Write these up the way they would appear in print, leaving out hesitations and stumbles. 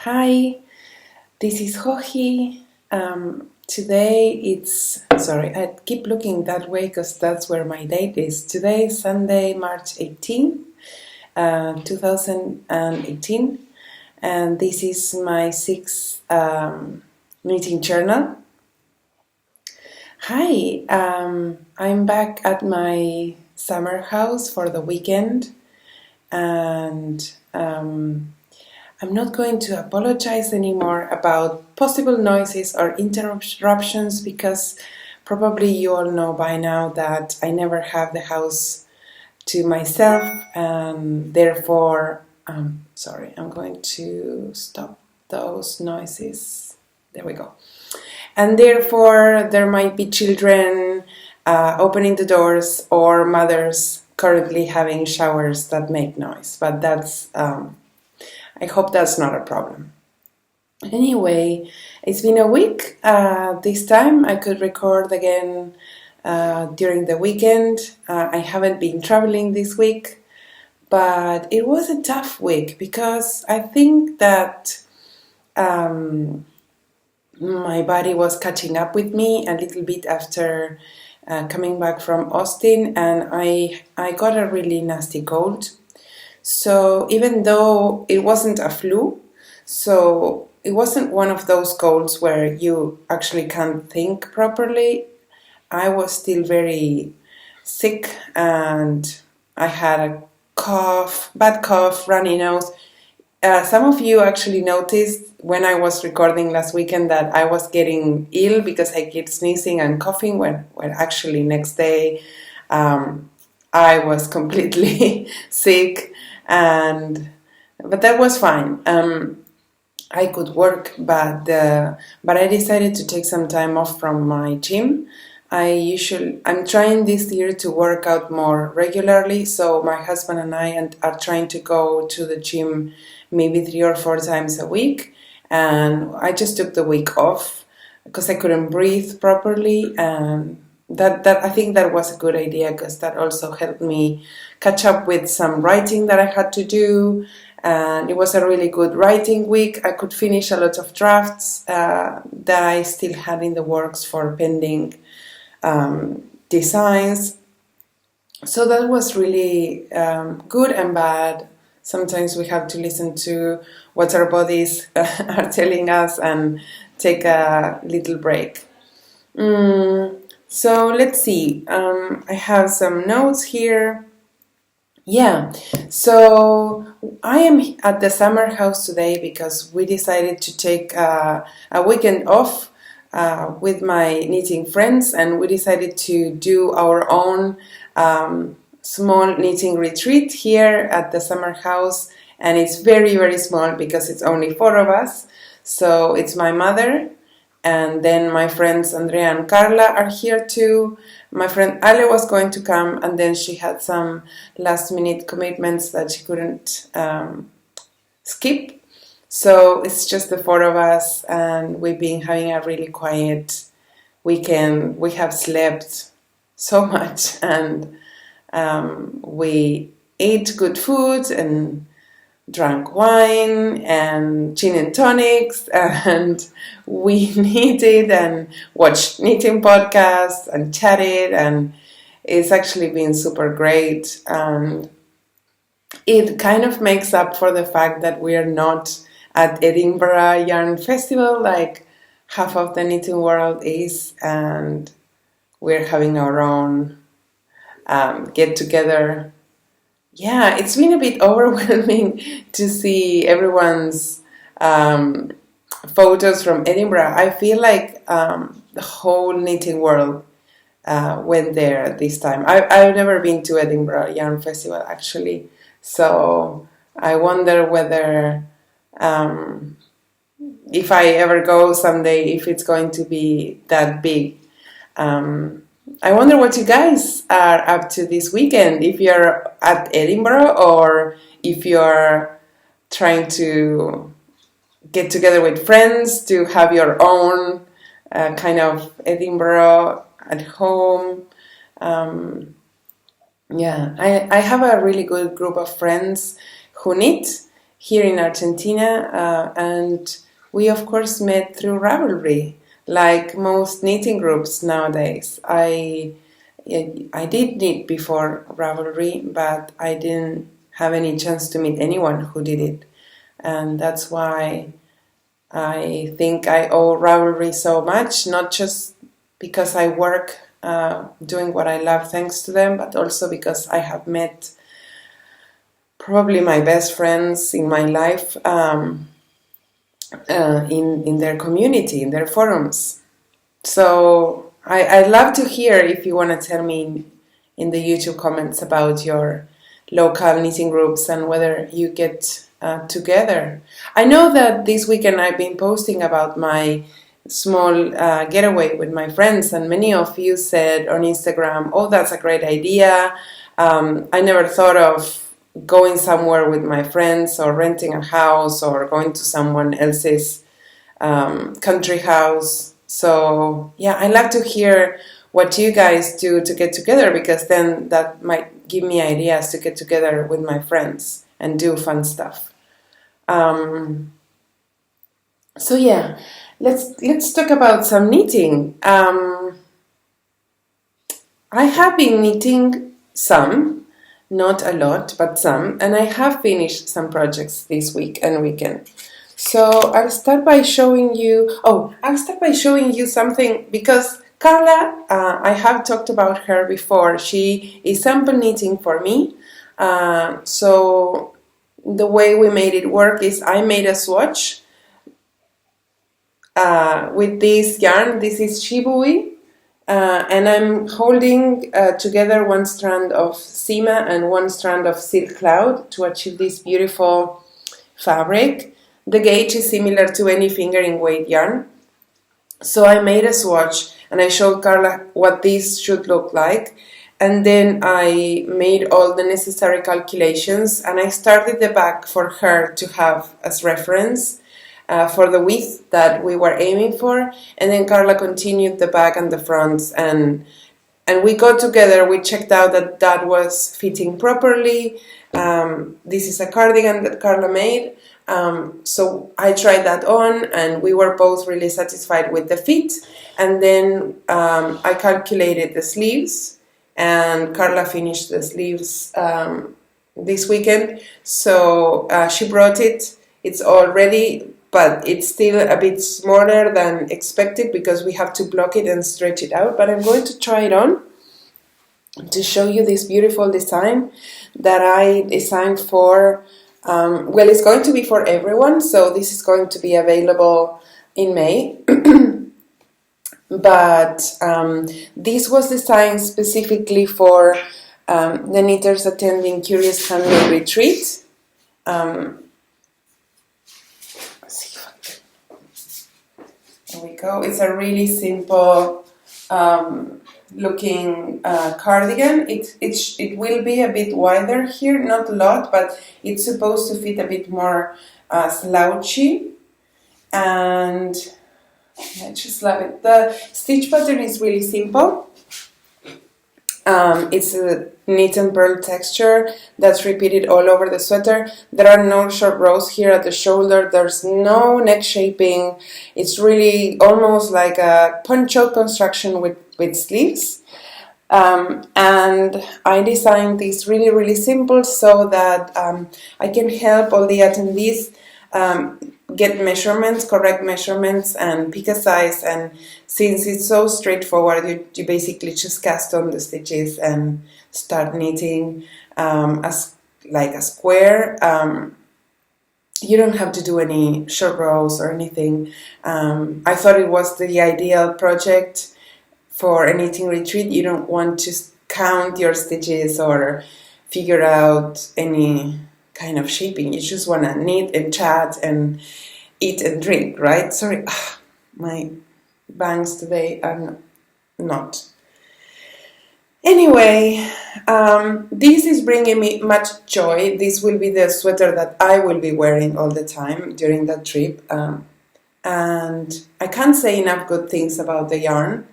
Hi, this is Joji. Today sorry, I keep looking that way because that's where my date is. Today is Sunday, March 18th, 2018, and this is my sixth knitting journal. Hi, I'm back at my summer house for the weekend, and I'm not going to apologize anymore about possible noises or interruptions because probably you all know by now that I never have the house to myself, and therefore, sorry, I'm going to stop those noises. There we go. And therefore, there might be children opening the doors or mothers currently having showers that make noise, but that's I hope that's not a problem. Anyway, it's been a week. This time I could record again during the weekend. I haven't been traveling this week, but it was a tough week because I think that my body was catching up with me a little bit after coming back from Austin, and I got a really nasty cold. So even though it wasn't a flu, so it wasn't one of those colds where you actually can't think properly, I was still very sick and I had a cough, bad cough, runny nose. Some of you actually noticed when I was recording last weekend that I was getting ill because I kept sneezing and coughing when actually next day I was completely sick. But that was fine. I could work, but I decided to take some time off from my gym. I'm trying this year to work out more regularly, so my husband and I are trying to go to the gym maybe 3 or 4 times a week. And I just took the week off because I couldn't breathe properly, and that I think that was a good idea because that also helped me catch up with some writing that I had to do, and it was a really good writing week. I could finish a lot of drafts that I still had in the works for pending designs. So that was really good and bad. Sometimes we have to listen to what our bodies are telling us and take a little break. So let's see, I have some notes here. Yeah, so I am at the summer house today because we decided to take a weekend off with my knitting friends, and we decided to do our own small knitting retreat here at the summer house, and it's very, very small because it's only 4 of us. So it's my mother, and then my friends Andrea and Carla are here too. My friend Ale was going to come, and then she had some last-minute commitments that she couldn't skip. So it's just the 4 of us, and we've been having a really quiet weekend. We have slept so much, and we ate good food and drank wine and gin and tonics, and we knitted and watched knitting podcasts and chatted, and it's actually been super great. And it kind of makes up for the fact that we are not at Edinburgh Yarn Festival like half of the knitting world is, and we're having our own get together. Yeah, it's been a bit overwhelming to see everyone's photos from Edinburgh. I feel like the whole knitting world went there this time. I've never been to Edinburgh Yarn Festival actually, so I wonder whether if I ever go someday, if it's going to be that big. I wonder what you guys are up to this weekend, if you're at Edinburgh or if you're trying to get together with friends to have your own kind of Edinburgh at home. Yeah, I have a really good group of friends who knit, here in Argentina, and we of course met through Ravelry, like most knitting groups nowadays. I did knit before Ravelry, but I didn't have any chance to meet anyone who did it, and that's why I think I owe Ravelry so much, not just because I work doing what I love thanks to them, but also because I have met probably my best friends in my life in their community, in their forums. So I'd love to hear if you want to tell me in the YouTube comments about your local knitting groups and whether you get together. I know that this weekend I've been posting about my small getaway with my friends, and many of you said on Instagram, oh, that's a great idea. I never thought of going somewhere with my friends or renting a house or going to someone else's country house. So yeah, I'd like to hear what you guys do to get together, because then that might give me ideas to get together with my friends and do fun stuff. So yeah, let's talk about some knitting. I have been knitting some, not a lot, but some, and I have finished some projects this week and weekend. So I'll start by showing you something, because Carla, I have talked about her before. She is sample knitting for me. So the way we made it work is I made a swatch with this yarn. This is Shibui, and I'm holding together one strand of Cima and one strand of Silk Cloud to achieve this beautiful fabric. The gauge is similar to any fingering weight yarn. So I made a swatch and I showed Carla what this should look like, and then I made all the necessary calculations, and I started the back for her to have as reference for the width that we were aiming for, and then Carla continued the back and the fronts, and we got together. We checked out that that was fitting properly. This is a cardigan that Carla made. So I tried that on, and we were both really satisfied with the fit. And then I calculated the sleeves, and Carla finished the sleeves this weekend. So she brought it. It's all ready, but it's still a bit smaller than expected because we have to block it and stretch it out. But I'm going to try it on to show you this beautiful design that I designed for. Well, it's going to be for everyone, so this is going to be available in May. But this was designed specifically for the knitters attending Curious Handmade Retreat. There we go. It's a really simple looking cardigan. It will be a bit wider here, not a lot, but it's supposed to fit a bit more slouchy, and I just love it. The stitch pattern is really simple. It's a knit and purl texture that's repeated all over the sweater. There are no short rows here at the shoulder. There's no neck shaping. It's really almost like a poncho construction with sleeves. And I designed this really, really simple so that I can help all the attendees get measurements, correct measurements, and pick a size. And since it's so straightforward, you basically just cast on the stitches and start knitting as like a square. You don't have to do any short rows or anything. I thought it was the ideal project for a knitting retreat. You don't want to count your stitches or figure out any kind of shaping. You just want to knit and chat and eat and drink, right? Sorry, my bangs today are not. Anyway, this is bringing me much joy. This will be the sweater that I will be wearing all the time during that trip. And I can't say enough good things about the yarn.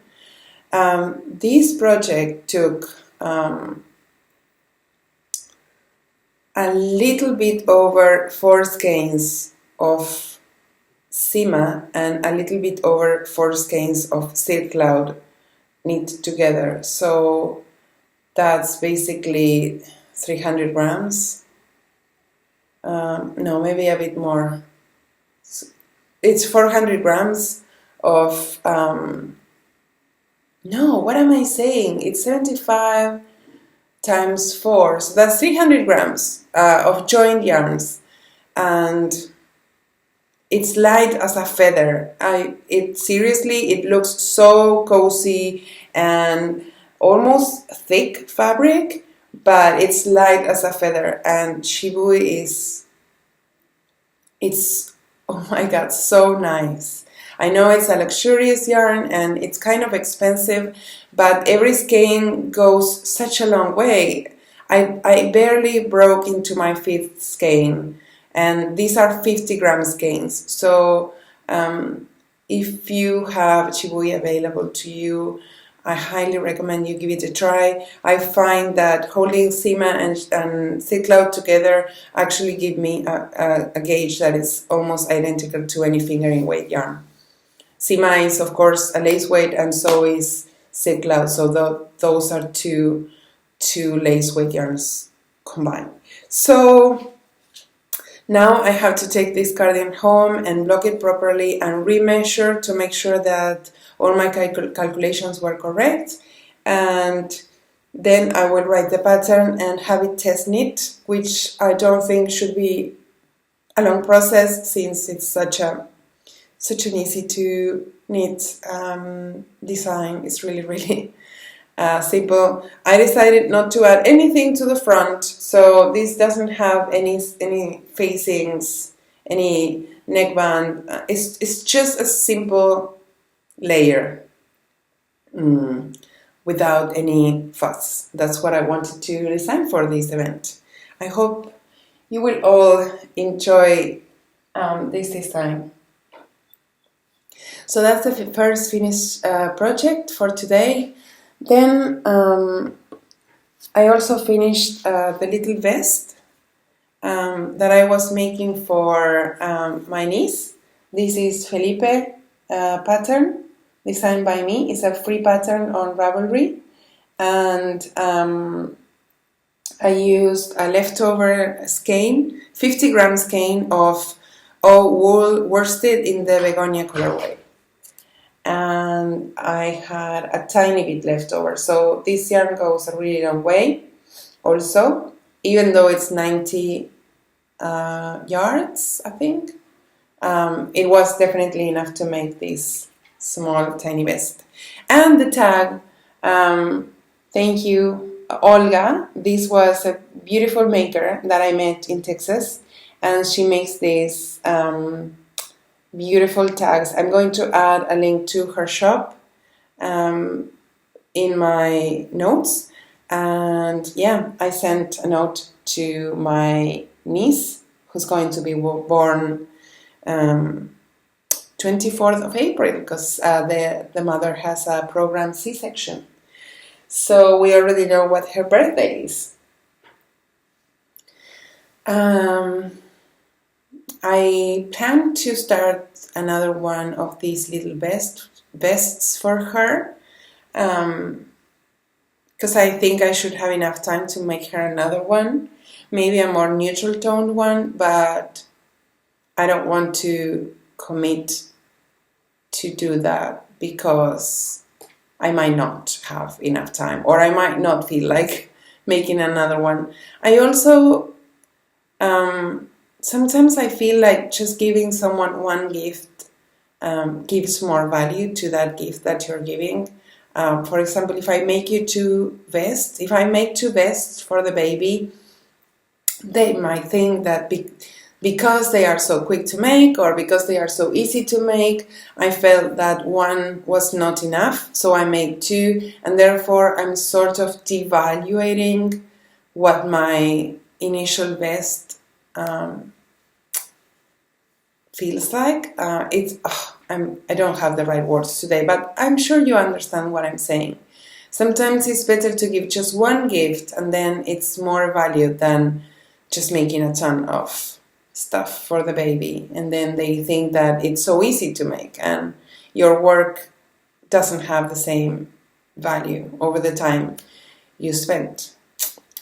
This project took a little bit over 4 skeins of Cima and a little bit over 4 skeins of Silk Cloud knit together. So that's basically 300 grams. No, maybe a bit more. It's 400 grams of, no, what am I saying? It's 75 times 4, so that's 300 grams of joined yarns, and it's light as a feather. Seriously, it looks so cozy and almost thick fabric, but it's light as a feather, and Shibui it's, oh my god, so nice. I know it's a luxurious yarn and it's kind of expensive, but every skein goes such a long way. I barely broke into my 5th skein, and these are 50 gram skeins. So if you have Shibui available to you, I highly recommend you give it a try. I find that holding Cima and Silk Cloud together actually give me a gauge that is almost identical to any fingering weight yarn. Cima is, of course, a lace weight, and so is Silk Cloud. So those are two lace weight yarns combined. So now I have to take this cardigan home and block it properly and remeasure to make sure that all my calculations were correct, and then I will write the pattern and have it test knit, which I don't think should be a long process since it's such an easy to knit design. It's really simple. I decided not to add anything to the front, so this doesn't have any facings, any neckband. It's just a simple layer without any fuss. That's what I wanted to design for this event. I hope you will all enjoy this design. So that's the first finished project for today. Then I also finished the little vest that I was making for my niece. This is Felipe pattern, designed by me. It's a free pattern on Ravelry, and I used a leftover skein, 50 gram skein of OWool Worsted in the Begonia colorway, and I had a tiny bit left over. So this yarn goes a really long way also, even though it's 90 yards, I think. It was definitely enough to make this small tiny vest. And the tag, thank you Olga. This was a beautiful maker that I met in Texas, and she makes these beautiful tags. I'm going to add a link to her shop in my notes. And yeah, I sent a note to my niece, who's going to be born 24th of April, because the mother has a programmed C-section. So we already know what her birthday is. I plan to start another one of these little vests for her, because I think I should have enough time to make her another one, maybe a more neutral toned one, but I don't want to commit to do that because I might not have enough time, or I might not feel like making another one. I also sometimes I feel like just giving someone one gift gives more value to that gift that you're giving. For example, if I make you two vests, if I make two vests for the baby, they might think that because they are so quick to make, or because they are so easy to make, I felt that one was not enough, so I made two, and therefore I'm sort of devaluating what my initial vest feels like. I don't have the right words today, but I'm sure you understand what I'm saying. Sometimes it's better to give just one gift, and then it's more valued than just making a ton of stuff for the baby, and then they think that it's so easy to make, and your work doesn't have the same value over the time you spent.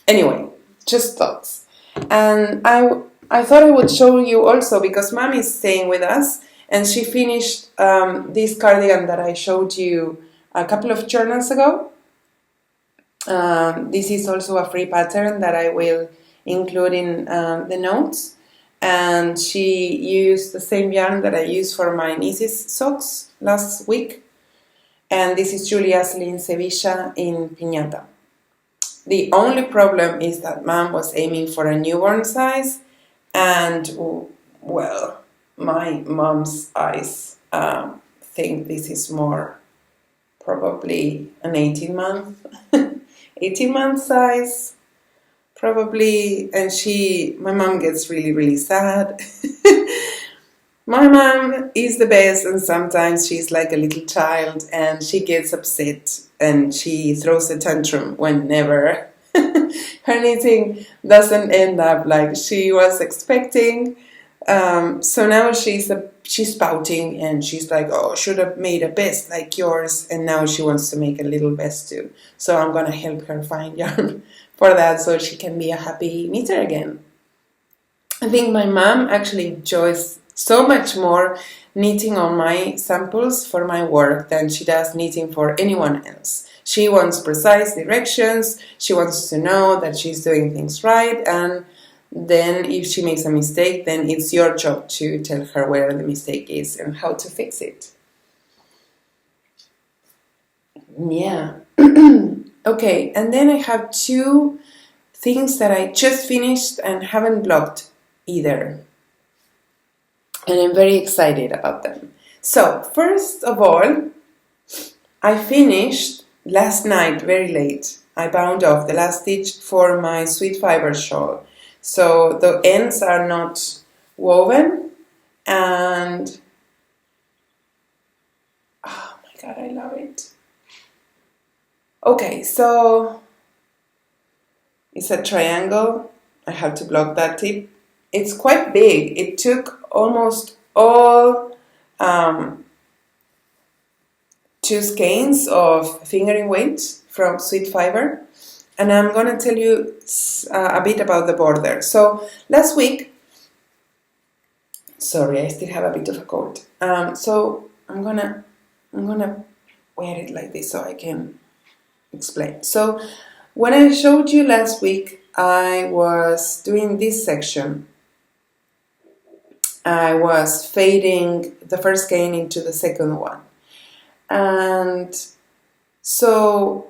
Anyway, just thoughts. And I thought I would show you also, because Mom is staying with us, and she finished this cardigan that I showed you a couple of journals ago. This is also a free pattern that I will include in the notes. And she used the same yarn that I used for my niece's socks last week. And this is Julie Asselin Sevilla in Piñata. The only problem is that Mom was aiming for a newborn size, and well, my mom's eyes think this is more probably an 18-month 18-month size probably. And my mom gets really, really sad. My mom is the best, and sometimes she's like a little child and she gets upset and she throws a tantrum whenever her knitting doesn't end up like she was expecting. So now she's pouting and she's like, oh, should have made a vest like yours, and now she wants to make a little vest too. So I'm gonna help her find yarn for that so she can be a happy knitter again. I think my mom actually enjoys so much more knitting on my samples for my work than she does knitting for anyone else. She wants precise directions, she wants to know that she's doing things right, and then if she makes a mistake, then it's your job to tell her where the mistake is and how to fix it. Yeah. Okay, and then I have two things that I just finished and haven't blogged either. And I'm very excited about them. So, first of all, I finished last night very late. I bound off the last stitch for my sweet fiber shawl. So the ends are not woven, and oh my god, I love it. Okay, so it's a triangle. I have to block that tip. It's quite big. It took almost all 2 skeins of fingering weight from sweet fiber. And I'm going to tell you a bit about the border. So last week, sorry, I still have a bit of a cold. So I'm gonna wear it like this so I can explain. So when I showed you last week, I was doing this section. I was fading the first skein into the second one. And so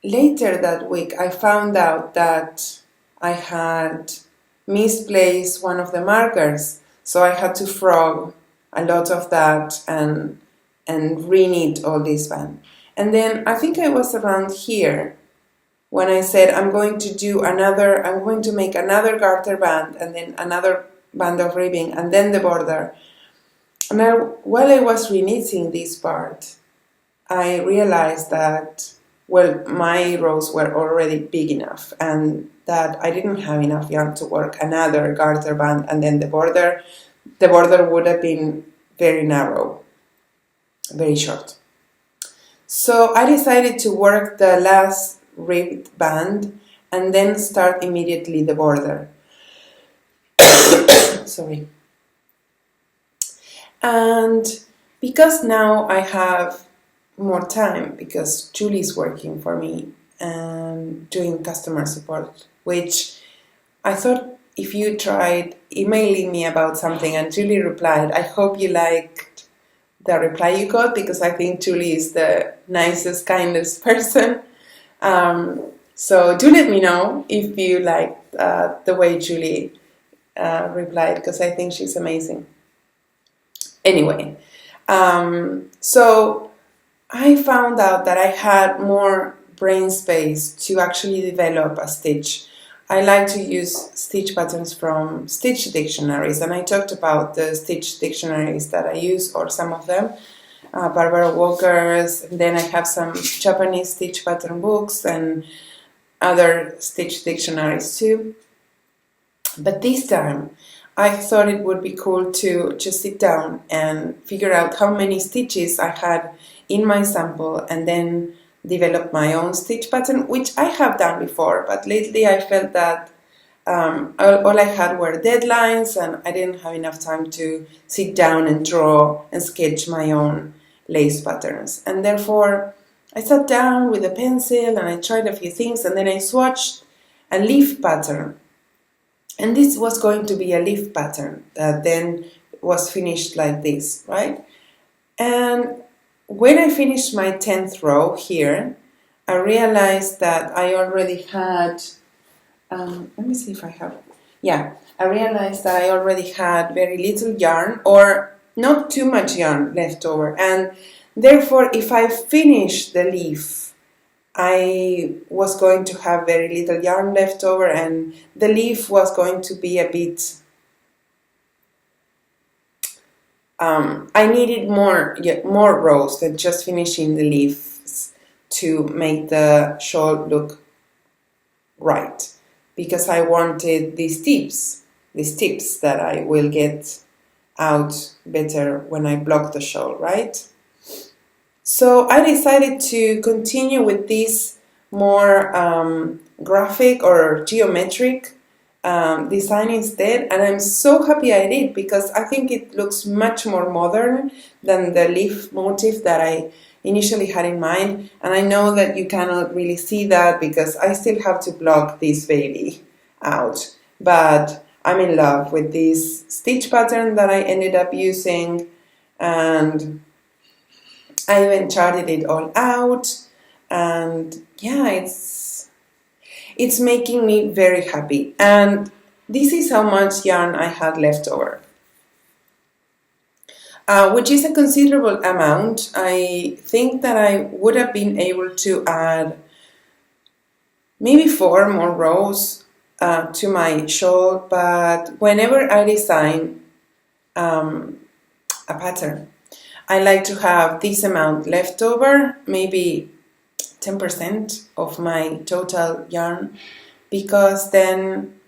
later that week, I found out that I had misplaced one of the markers, so I had to frog a lot of that and re-knit all this band. And then I think I was around here when I said I'm going to make another garter band and then another band of ribbing and then the border. And while I was re-knitting this part, I realized that, well, my rows were already big enough and that I didn't have enough yarn to work another garter band and then the border. The border would have been very narrow, very short. So I decided to work the last ribbed band and then start immediately the border. Sorry. And because now I have more time, because Julie's working for me and doing customer support, which I thought if you tried emailing me about something and Julie replied, I hope you liked the reply you got, because I think Julie is the nicest, kindest person. So do let me know if you liked the way Julie replied, because I think she's amazing. Anyway, so I found out that I had more brain space to actually develop a stitch. I like to use stitch patterns from stitch dictionaries, and I talked about the stitch dictionaries that I use, or some of them, Barbara Walker's, and then I have some Japanese stitch pattern books and other stitch dictionaries too. But this time I thought it would be cool to just sit down and figure out how many stitches I had in my sample and then develop my own stitch pattern, which I have done before, but lately I felt that all I had were deadlines and I didn't have enough time to sit down and draw and sketch my own lace patterns. And therefore I sat down with a pencil and I tried a few things, and then I swatched a leaf pattern. And this was going to be a leaf pattern that then was finished like this, right? And when I finished my 10th row here, I realized that I already had, let me see if I have, yeah, I realized that I already had very little yarn, or not too much yarn left over. And therefore, if I finish the leaf, I was going to have very little yarn left over, and the leaf was going to be a bit, I needed more rows than just finishing the leaves to make the shawl look right, because I wanted these tips that I will get out better when I block the shawl, right? So I decided to continue with this more graphic or geometric design instead, and I'm so happy I did, because I think it looks much more modern than the leaf motif that I initially had in mind. And I know that you cannot really see that because I still have to block this baby out, but I'm in love with this stitch pattern that I ended up using, and I even charted it all out, and yeah, it's making me very happy. And this is how much yarn I had left over, which is a considerable amount. I think that I would have been able to add maybe 4 more rows to my shawl, but whenever I design a pattern, I like to have this amount left over, maybe 10% of my total yarn, because then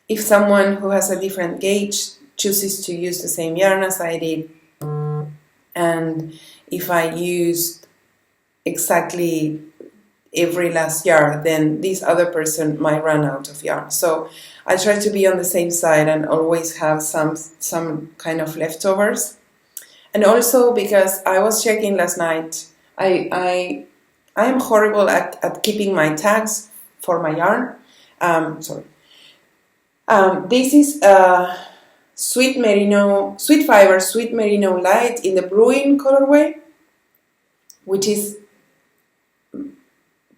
if someone who has a different gauge chooses to use the same yarn as I did, and if I used exactly every last yarn, then this other person might run out of yarn. So I try to be on the safe side and always have some kind of leftovers. And also because I was checking last night, I am horrible at keeping my tags for my yarn. This is Sweet Merino Lite in the Bruin colorway, which is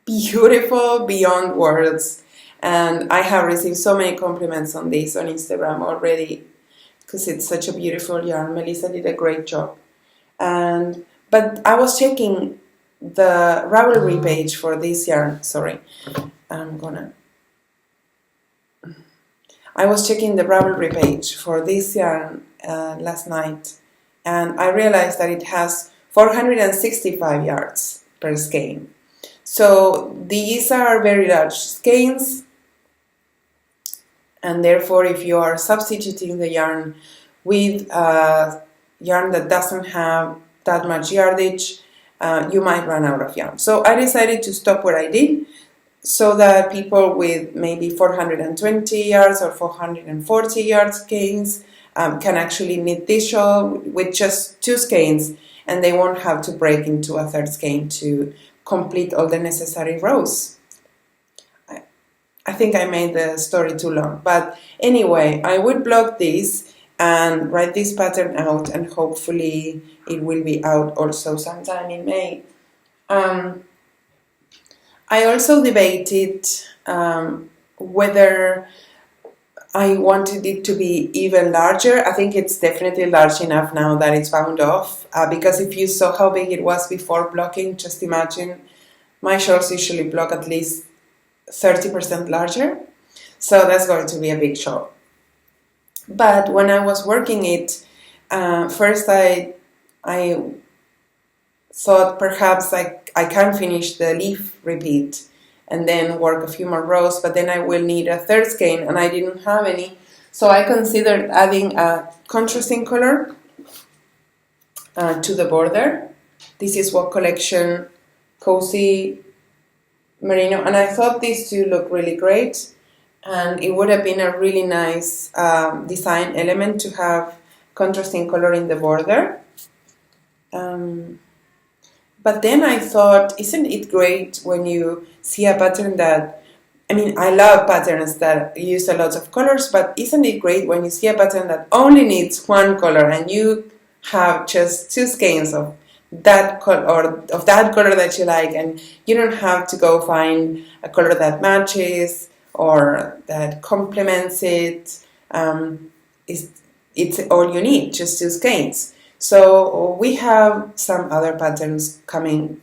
beautiful beyond words. And I have received so many compliments on this on Instagram already, because it's such a beautiful yarn. Melissa did a great job. But I was checking the Ravelry page for this yarn. Sorry, I was checking the Ravelry page for this yarn last night, and I realized that it has 465 yards per skein. So these are very large skeins, and therefore if you are substituting the yarn with yarn that doesn't have that much yardage, you might run out of yarn. So I decided to stop where I did, so that people with maybe 420 yards or 440 yard skeins can actually knit this shawl with just 2 skeins, and they won't have to break into a third skein to complete all the necessary rows. I think I made the story too long, but anyway, I would block this and write this pattern out, and hopefully it will be out also sometime in May. I also debated whether I wanted it to be even larger. I think it's definitely large enough now that it's bound off, because if you saw how big it was before blocking, just imagine my shawls usually block at least 30% larger, so that's going to be a big shawl. But when I was working it, first I thought perhaps I can finish the leaf repeat and then work a few more rows, but then I will need a third skein, and I didn't have any. So I considered adding a contrasting color to the border. This is what collection Cozy Merino, and I thought these two look really great, and it would have been a really nice design element to have contrasting color in the border. But then I thought, isn't it great when you see a pattern that, I mean, I love patterns that use a lot of colors, but isn't it great when you see a pattern that only needs one color and you have just two skeins of that color, or of that color that you like, and you don't have to go find a color that matches or that complements it. It's all you need, just two skeins. So we have some other patterns coming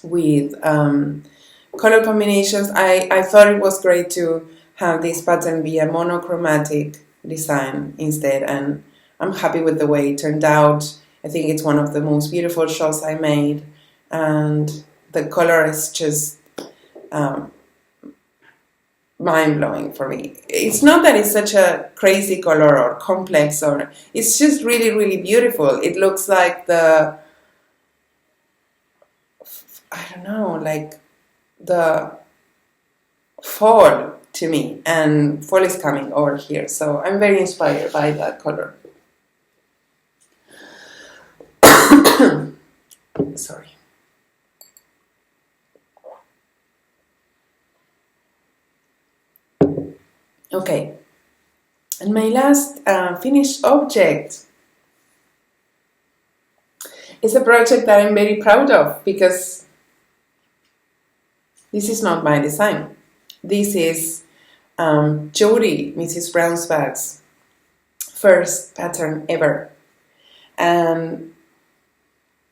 with color combinations. I thought it was great to have this pattern be a monochromatic design instead, and I'm happy with the way it turned out. I think it's one of the most beautiful shawls I made, and the color is just mind-blowing for me. It's not that it's such a crazy color or complex, or it's just really, really beautiful. It looks like the, I don't know, like the fall to me, and fall is coming over here, so I'm very inspired by that color. Sorry. Okay, and my last finished object is a project that I'm very proud of, because this is not my design. This is Jodi, Mrs. Brown's Bags, first pattern ever. And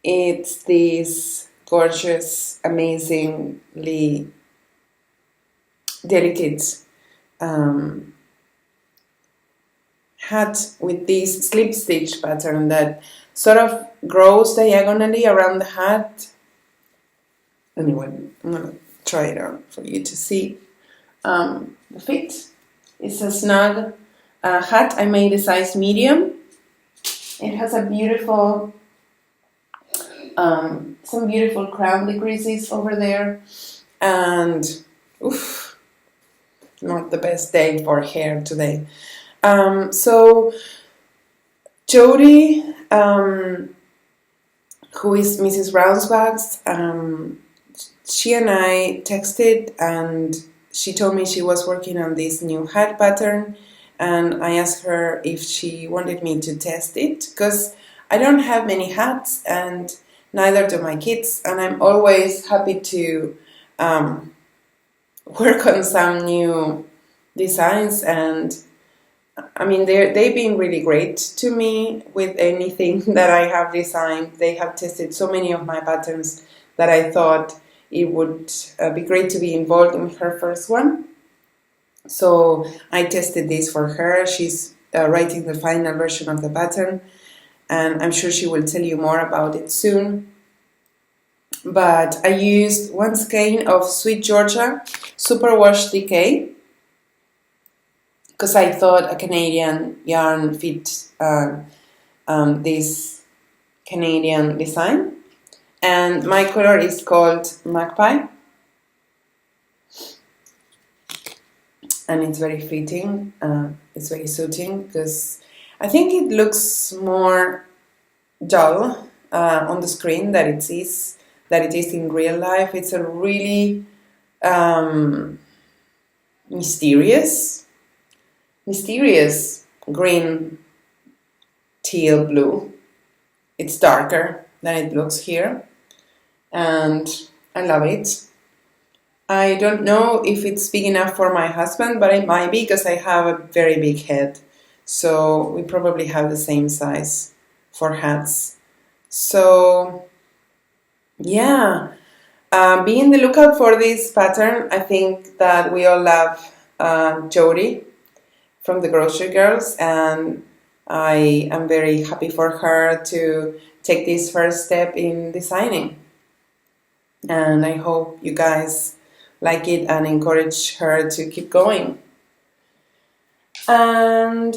it's this gorgeous, amazingly delicate hat with this slip stitch pattern that sort of grows diagonally around the hat. Anyway, I'm gonna try it on for you to see the fit. It's a snug hat. I made a size medium. It has a beautiful, some beautiful crown decreases over there, and oof, not the best day for hair today. So Jodi, who is Mrs. Brown's Bags, she and I texted, and she told me she was working on this new hat pattern, and I asked her if she wanted me to test it, because I don't have many hats, and neither do my kids, and I'm always happy to work on some new designs. And I mean, they've been really great to me with anything that I have designed. They have tested so many of my patterns that I thought it would be great to be involved in her first one. So I tested this for her. She's writing the final version of the pattern, and I'm sure she will tell you more about it soon. But I used one skein of Sweetgeorgia Superwash DK, because I thought a Canadian yarn fit this Canadian design. And my color is called Magpie, and it's very fitting, it's very suiting, because I think it looks more dull on the screen than it is in real life. It's a really mysterious green teal blue. It's darker than it looks here, and I love it. I don't know if it's big enough for my husband, but it might be, because I have a very big head, so we probably have the same size for hats. So yeah, be in the lookout for this pattern. I think that we all love Jodi from the Grocery Girls, and I am very happy for her to take this first step in designing. And I hope you guys like it and encourage her to keep going. And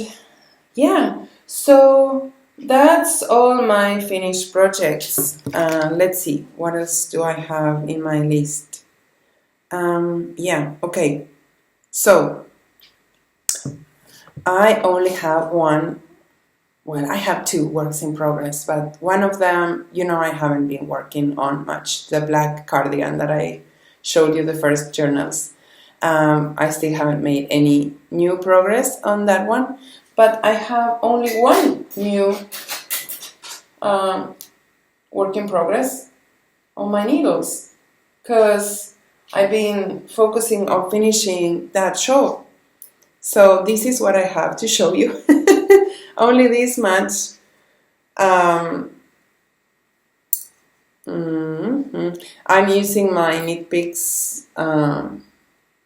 yeah, so that's all my finished projects. Let's see, what else do I have in my list? Yeah, okay. So I only have one. Well, I have two works in progress, but one of them, I haven't been working on much. The black cardigan that I showed you the first journals. I still haven't made any new progress on that one, but I have only one new work in progress on my needles, because I've been focusing on finishing that shawl. So this is what I have to show you. Only this much. I'm using my Knit Picks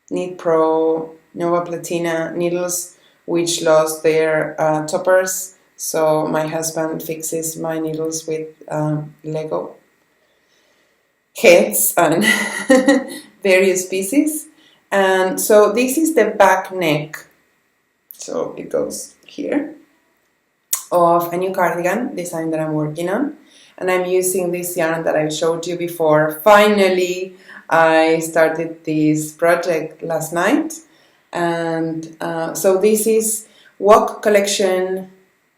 Knit Pro Nova Platina needles, which lost their toppers. So my husband fixes my needles with Lego heads and various pieces. And so this is the back neck. So it goes here, of a new cardigan design that I'm working on. And I'm using this yarn that I showed you before. Finally, I started this project last night. And so this is OWool Collection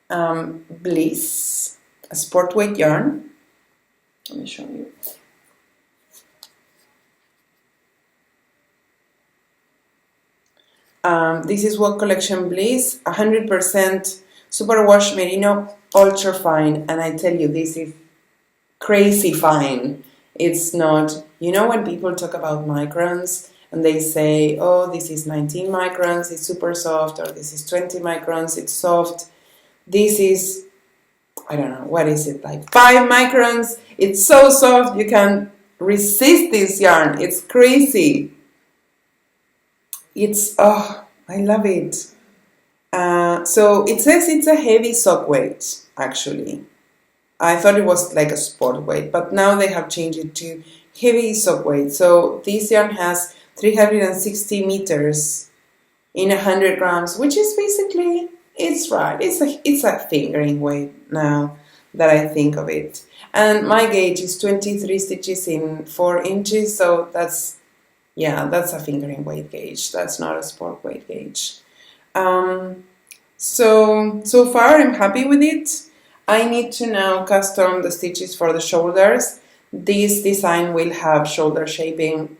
Bliss, a sport weight yarn. Let me show you. This is OWool Collection Bliss, 100% superwash merino, ultra fine, and I tell you, this is crazy fine. It's not, when people talk about microns and they say, oh, this is 19 microns, it's super soft, or this is 20 microns, it's soft. This is, I don't know, what is it, like 5 microns? It's so soft, you can resist this yarn. It's crazy. It's, oh, I love it. So it says it's a heavy sock weight, actually. I thought it was like a sport weight, but now they have changed it to heavy sock weight. So this yarn has 360 meters in 100 grams, which is basically, it's right. It's a fingering weight now that I think of it. And my gauge is 23 stitches in 4 inches, so that's a fingering weight gauge. That's not a sport weight gauge. So far I'm happy with it. I need to now custom the stitches for the shoulders. This design will have shoulder shaping,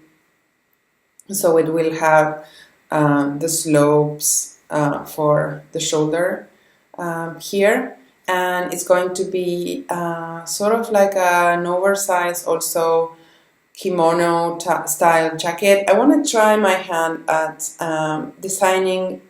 so it will have the slopes for the shoulder here, and it's going to be sort of like an oversized also kimono style jacket. I want to try my hand at designing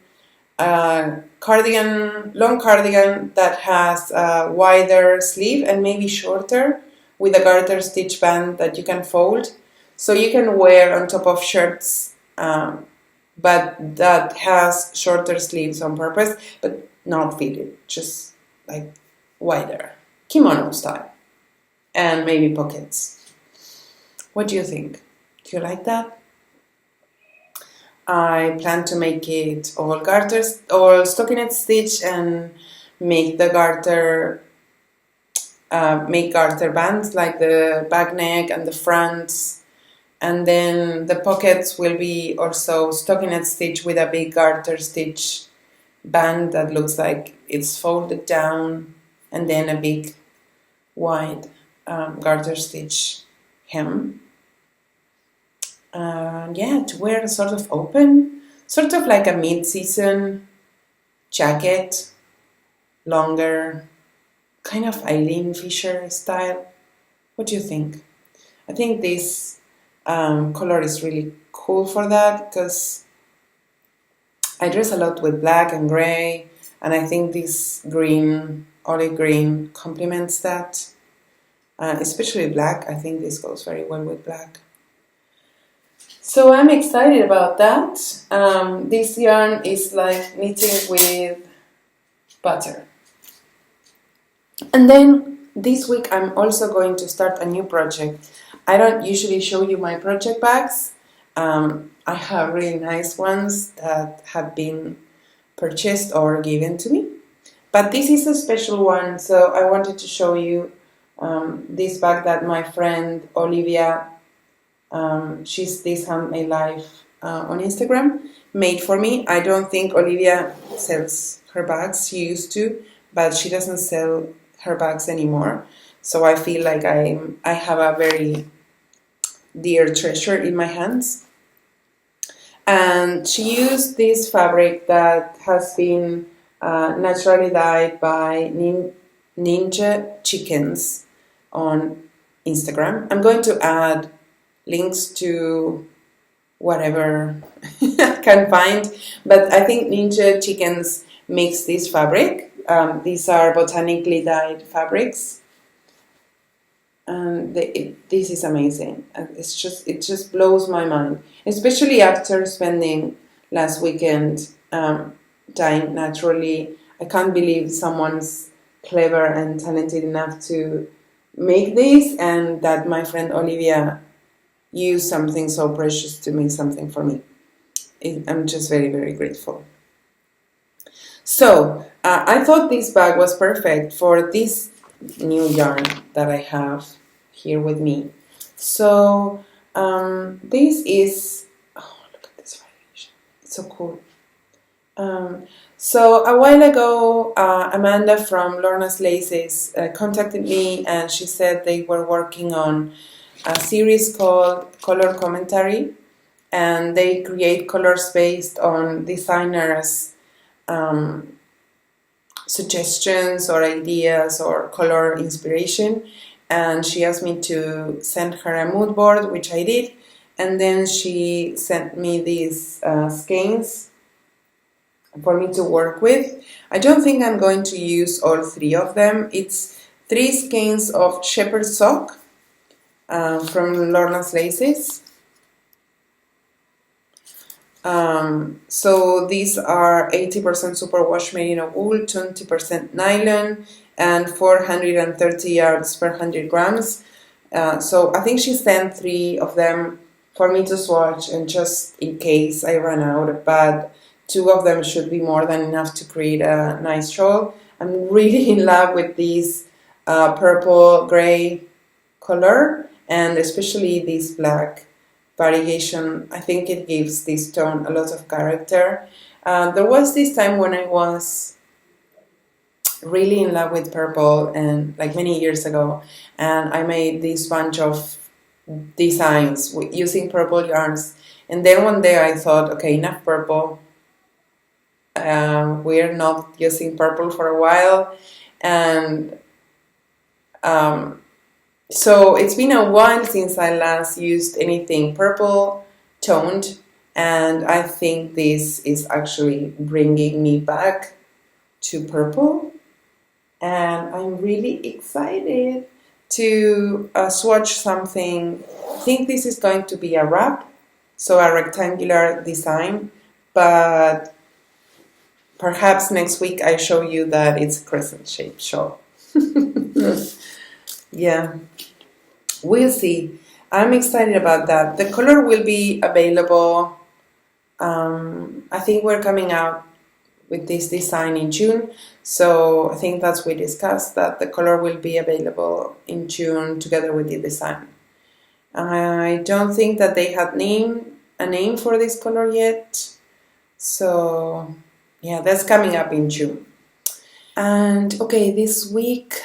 a cardigan, long cardigan that has a wider sleeve and maybe shorter, with a garter stitch band that you can fold, so you can wear on top of shirts, but that has shorter sleeves on purpose, but not fitted, just like wider, kimono style, and maybe pockets. What do you think? Do you like that? I plan to make it all garters or stockinette stitch and make the garter bands like the back neck and the fronts, and then the pockets will be also stockinette stitch with a big garter stitch band that looks like it's folded down, and then a big wide garter stitch hem. To wear sort of open, sort of like a mid-season jacket, longer, kind of Eileen Fisher style. What do you think? I think this color is really cool for that, because I dress a lot with black and gray, and I think this green, olive green, complements that, especially black. I think this goes very well with black. So I'm excited about that. This yarn is like knitting with butter. And then this week I'm also going to start a new project. I don't usually show you my project bags, I have really nice ones that have been purchased or given to me. But this is a special one, so I wanted to show you this bag that my friend Olivia, she's Thishandmadelife on Instagram, made for me. I don't think Olivia sells her bags. She used to, but she doesn't sell her bags anymore. So I feel like I have a very dear treasure in my hands. And she used this fabric that has been naturally dyed by Ninja Chickens on Instagram. I'm going to add links to whatever I can find, but I think Ninja Chickens makes this fabric. These are botanically dyed fabrics, and this is amazing. It just blows my mind, especially after spending last weekend dyeing naturally. I can't believe someone's clever and talented enough to make this, and that my friend Olivia used something so precious to make something for me. I'm just very, very grateful. So I thought this bag was perfect for this new yarn that I have here with me. So this is, oh, look at this variation. It's so cool. So a while ago, Amanda from Lorna's Laces contacted me, and she said they were working on a series called Color Commentary, and they create colors based on designers' suggestions or ideas or color inspiration. And she asked me to send her a mood board, which I did, and then she sent me these skeins for me to work with. I don't think I'm going to use all three of them. It's 3 skeins of shepherd sock from Lorna's Laces. So these are 80% superwash merino wool, 20% nylon, and 430 yards per 100 grams. So I think she sent 3 of them for me to swatch, and just in case I run out, but 2 of them should be more than enough to create a nice shawl. I'm really in love with this purple gray color, and especially this black variation. I think it gives this tone a lot of character. There was this time when I was really in love with purple, and like many years ago, and I made this bunch of designs using purple yarns, and then one day I thought, okay, enough purple. We're not using purple for a while, and so it's been a while since I last used anything purple toned, and I think this is actually bringing me back to purple, and I'm really excited to swatch something. I think this is going to be a wrap, so a rectangular design, but perhaps next week I show you that it's a crescent-shaped shawl. Yeah, we'll see. I'm excited about that. The color will be available. I think we're coming out with this design in June, so I think that's we discussed, that the color will be available in June together with the design. I don't think that they had a name for this color yet, so yeah, that's coming up in June. And okay, this week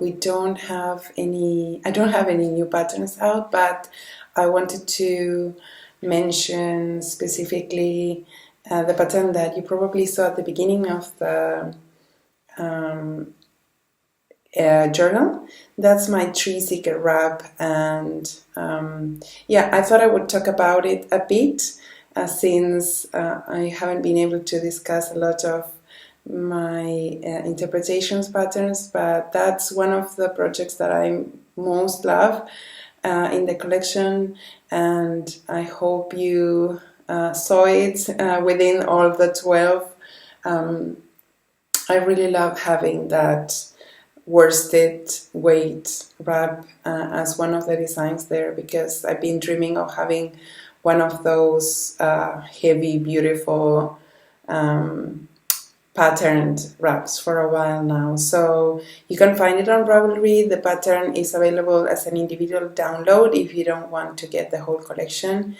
we don't have any. I don't have any new patterns out, but I wanted to mention specifically the pattern that you probably saw at the beginning of the journal. That's my tree seeker wrap, and yeah, I thought I would talk about it a bit since I haven't been able to discuss a lot of my interpretations patterns, but that's one of the projects that I most love in the collection, and I hope you saw it within all the 12. I really love having that worsted weight wrap as one of the designs there, because I've been dreaming of having one of those heavy, beautiful patterned wraps for a while now. So you can find it on Ravelry. The pattern is available as an individual download if you don't want to get the whole collection.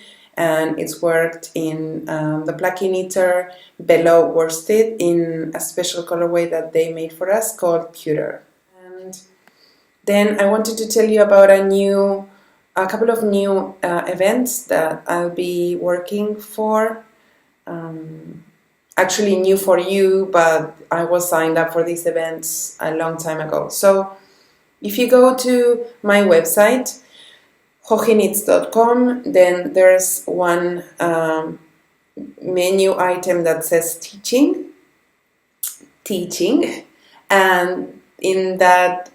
And it's worked in the Plucky knitter Bello worsted in a special colorway that they made for us called Pewter. And then I wanted to tell you about a couple of new events that I'll be working for. Actually new for you, but I was signed up for these events a long time ago. So if you go to my website, jojiknits.com, then there's one menu item that says teaching, and in that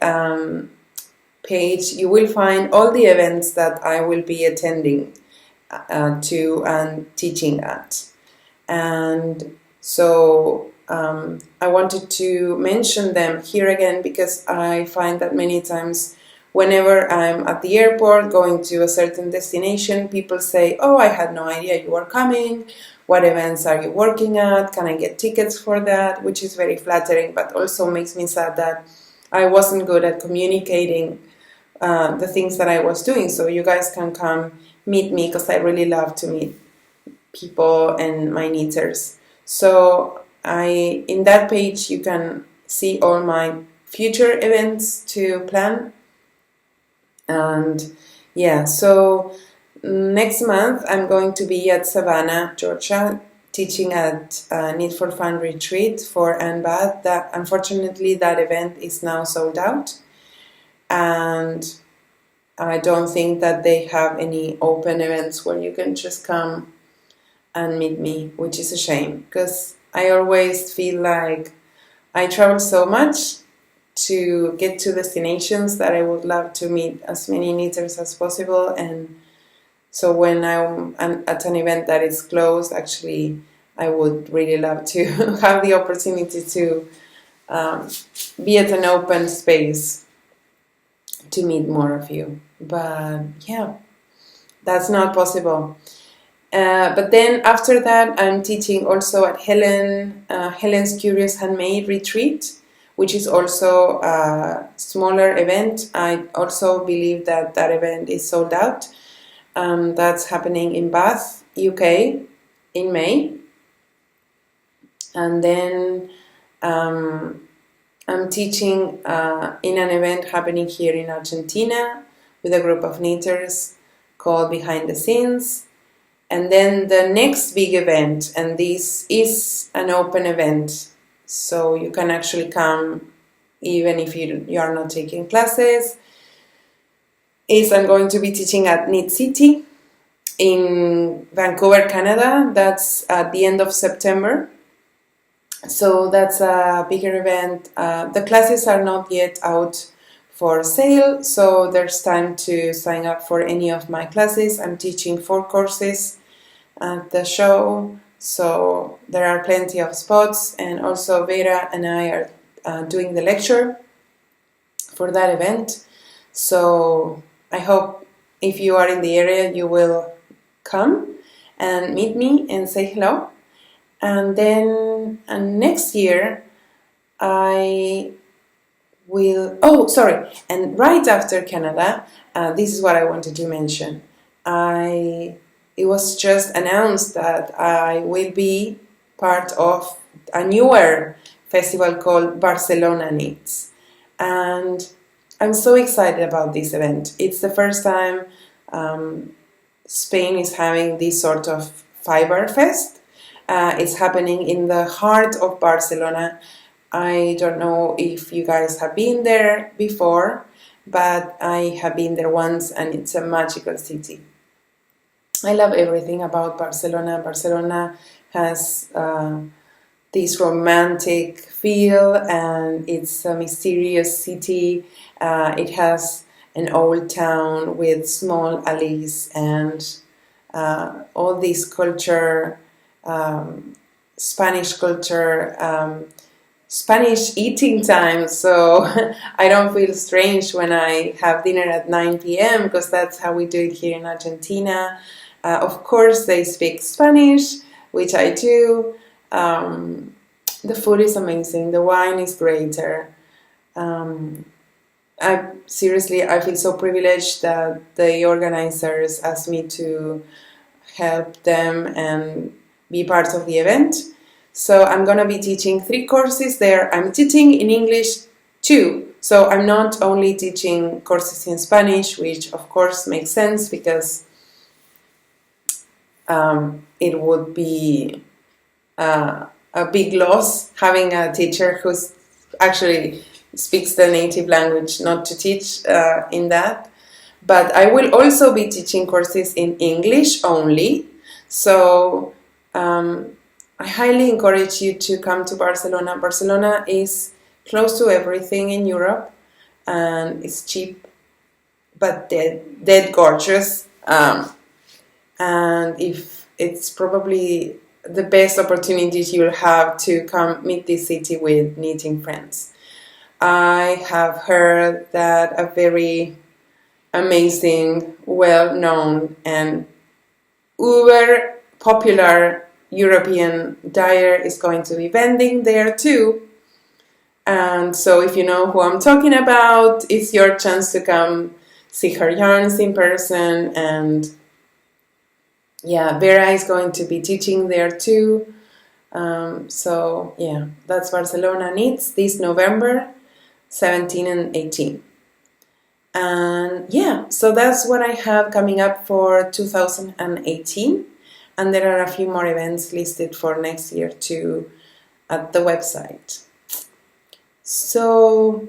page you will find all the events that I will be attending to and teaching at. And so I wanted to mention them here again because I find that many times whenever I'm at the airport going to a certain destination, people say, "Oh, I had no idea you were coming. What events are you working at? Can I get tickets for that?" Which is very flattering, but also makes me sad that I wasn't good at communicating the things that I was doing. So you guys can come meet me because I really love to meet people and my knitters. So in that page you can see all my future events to plan. And yeah, so next month I'm going to be at Savannah, Georgia, teaching at Knit for Fun retreat for Ann Bath. That unfortunately that event is now sold out, and I don't think that they have any open events where you can just come and meet me, which is a shame because I always feel like I travel so much to get to destinations that I would love to meet as many knitters as possible. And so when I'm at an event that is closed, actually I would really love to have the opportunity to be at an open space to meet more of you. But yeah, that's not possible. But then after that, I'm teaching also at Helen's Curious Handmade Retreat, which is also a smaller event. I also believe that that event is sold out. That's happening in Bath, UK, in May. And then I'm teaching in an event happening here in Argentina with a group of knitters called Behind the Scenes. And then the next big event, and this is an open event, so you can actually come even if you are not taking classes, is I'm going to be teaching at Knit City in Vancouver, Canada. That's at the end of September. So that's a bigger event. The classes are not yet out for sale, so there's time to sign up for any of my classes. I'm teaching 4 courses at the show, so there are plenty of spots, and also Vera and I are doing the lecture for that event. So I hope if you are in the area you will come and meet me and say hello. And then next year I will, and right after Canada, this is what I wanted to mention. It was just announced that I will be part of a newer festival called Barcelona Knits. And I'm so excited about this event. It's the first time Spain is having this sort of fiber fest. It's happening in the heart of Barcelona. I don't know if you guys have been there before, but I have been there once, and it's a magical city. I love everything about Barcelona. Barcelona has this romantic feel, and it's a mysterious city. It has an old town with small alleys and all this culture, Spanish culture, Spanish eating time, so I don't feel strange when I have dinner at 9 p.m. because that's how we do it here in Argentina. Of course, they speak Spanish, which I do. The food is amazing. The wine is greater. I feel so privileged that the organizers asked me to help them and be part of the event. So I'm going to be teaching 3 courses there. I'm teaching in English too. So I'm not only teaching courses in Spanish, which of course makes sense because it would be a big loss having a teacher who actually speaks the native language not to teach in that. But I will also be teaching courses in English only. So I highly encourage you to come to Barcelona. Barcelona is close to everything in Europe and it's cheap but dead gorgeous. And if it's probably the best opportunities you'll have to come meet this city with knitting friends. I have heard that a very amazing, well-known and uber popular European dyer is going to be vending there too. And so if you know who I'm talking about, it's your chance to come see her yarns in person. And yeah, Vera is going to be teaching there too. So yeah, that's Barcelona Knits this November 17 and 18. And yeah, so that's what I have coming up for 2018. And there are a few more events listed for next year too at the website. So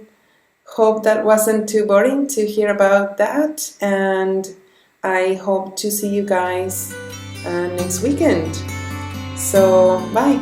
hope that wasn't too boring to hear about that. And I hope to see you guys next weekend. So bye.